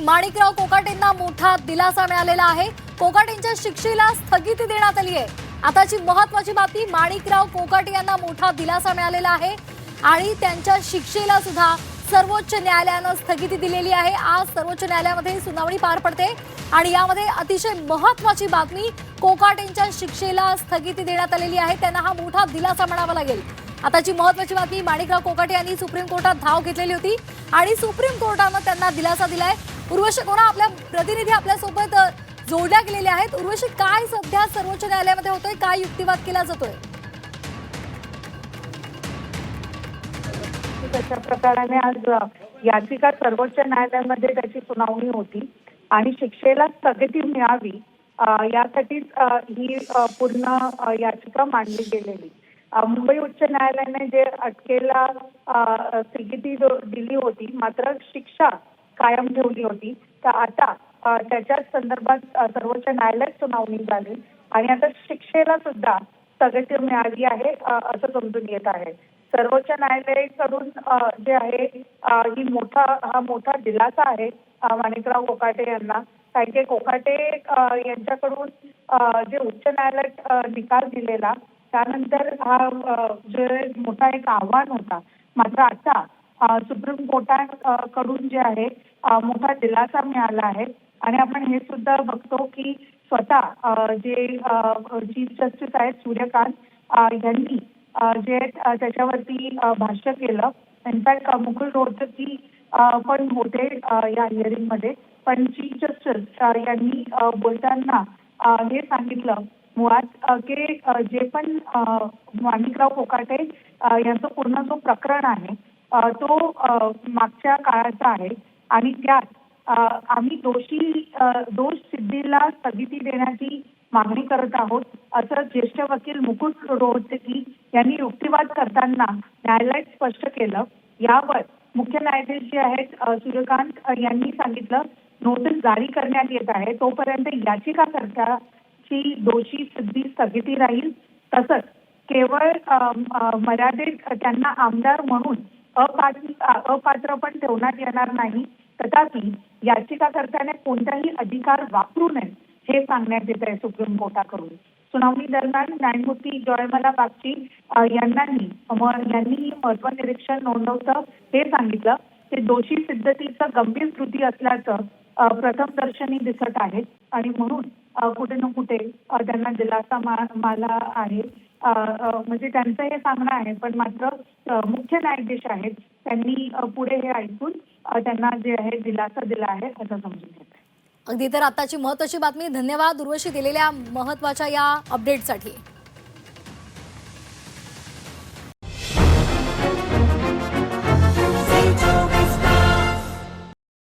माणिकराव कोकाटेंना मोठा दिलासा मिळालेला आहे। कोकाटेंच्या शिक्षेला स्थगिती देण्यात आली आहे। आताची महत्त्वाची बातमी, माणिकराव कोकाटे यांना मोठा दिलासा मिळालेला आहे आणि त्यांच्या शिक्षेला सुद्धा सर्वोच्च न्यायालयाने स्थगिती दिलेली आहे। आज सर्वोच्च न्यायालयामध्ये सुनावणी पार पडते आणि यामध्ये अतिशय महत्त्वाची बातमी, कोकाटेंच्या शिक्षेला स्थगिती देण्यात आलेली आहे। त्यांना हा मोठा दिलासा म्हणावा लागेल। आताची महत्त्वाची बातमी, माणिकराव कोकाटे यांनी सुप्रीम कोर्टात धाव घेतलेली होती आणि सुप्रीम कोर्टाने त्यांना दिलासा दिलाय। उर्वशी कोणा आपल्या प्रतिनिधी आपल्या सोबत जोडल्या गेलेले आहेत। उर्वशी, काय सध्या सर्वोच्च न्यायालयामध्ये होतोय, काय युक्तिवाद केला जातोय? तशा प्रकाराने आज याचिका सर्वोच्च न्यायालयामध्ये त्याची सुनावणी होती आणि शिक्षेला स्थगिती मिळावी यासाठीच ही पूर्ण याचिका मांडली गेलेली। मुंबई उच्च न्यायालयाने जे अटकेला स्थगिती दिली होती, मात्र शिक्षा कायम ठेवली होती, तर आता त्याच्या संदर्भात सर्वोच्च न्यायालयात सुनावणी झाली आणि आता शिक्षेला सुद्धा स्थगिती मिळाली आहे असं समजून येत आहे। सर्वोच्च न्यायालयाकडून जे आहे हा मोठा दिलासा आहे माणिकराव कोकाटे यांना। कारण की कोकाटे यांच्याकडून जे उच्च न्यायालयात निकाल दिलेला त्यानंतर हा जे मोठा एक आव्हान होता, मात्र आता सुप्रीम कोर्टाकडून जे आहे मोठा दिलासा मिळाला आहे। आणि आपण हे सुद्धा बघतो की स्वतः जे चीफ जस्टिस आहेत सूर्यकांत यांनी जे त्याच्यावरती भाष्य केलं। इनफॅक्ट मुकुल रोहतगी पण होते या हिअरिंग मध्ये, पण चीफ जस्टिस यांनी बोलताना हे सांगितलं मुळात की जे पण माणिकराव कोकाटे यांचं पूर्ण जो प्रकरण आहे तो मागच्या काळाचा आहे आणि त्यात आम्ही दोष सिद्धीला स्थगिती देण्याची मागणी करत आहोत, असं ज्येष्ठ वकील मुकुल रोहतगी यांनी युक्तिवाद करताना न्यायालयात स्पष्ट केलं। यावर मुख्य न्यायाधीश जे आहेत सूर्यकांत यांनी सांगितलं, नोटीस जारी करण्यात येत आहे, तोपर्यंत याचिकाकर्त्याची दोषी सिद्धी स्थगिती राहील। तसंच केवळ मर्यादित त्यांना आमदार म्हणून अपात्र पण ठेवण्यात येणार नाही, तथापि याचिकाकर्त्याने कोणताही अधिकार वापरू नये हे सांगण्यात येत आहे सुप्रीम कोर्टाकडून। सुनावणी दरम्यान न्यायमूर्ती जयमाला बागची यांनी महत्त्वनिरीक्षण नोंदवतं हे सांगितलं की दोषी सिद्धतेचं गंभीर त्रुटी असल्याचं प्रथमदर्शनी दिसत आहे आणि म्हणून कुठे ना कुठे त्यांना दिलासा मला आहे, म्हणजे त्यांचं हे सांगणं आहे। पण मात्र मुख्य न्यायाधीश आहेत त्यांनी पुढे हे ऐकून त्यांना जे आहे दिलासा दिला आहे असं समजून घेतलं। अगदी तर आताची महत्त्वाची बातमी। धन्यवाद उर्वशी दिलेल्या महत्त्वाच्या या अपडेटसाठी।